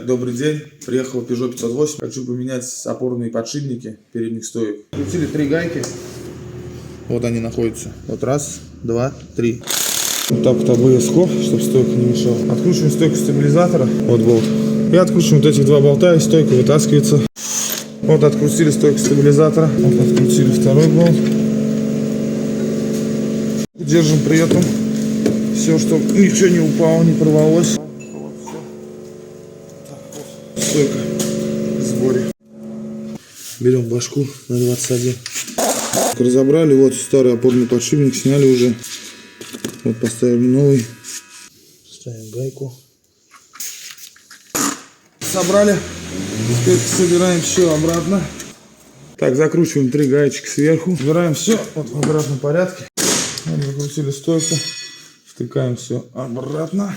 Итак, добрый день. Приехал Peugeot 508. Хочу поменять опорные подшипники передних стоек. Крутили 3 гайки. Вот они находятся. Вот раз, два, три. Вот так вот обовязково, чтобы стойка не мешала. Откручиваем стойку стабилизатора. Вот болт. И откручиваем вот этих 2 болта, и стойка вытаскивается. Вот открутили стойку стабилизатора. Вот открутили второй болт. Держим при этом все, чтобы ничего не упало, не порвалось. Стойка в сборе. Берем башку на 21. Разобрали, вот старый опорный подшипник сняли уже. Вот поставили новый. Ставим гайку. Собрали. Теперь собираем все обратно. Так, закручиваем 3 гаечки сверху. Собираем все вот в обратном порядке. Вот, закрутили стойку. Втыкаем все обратно.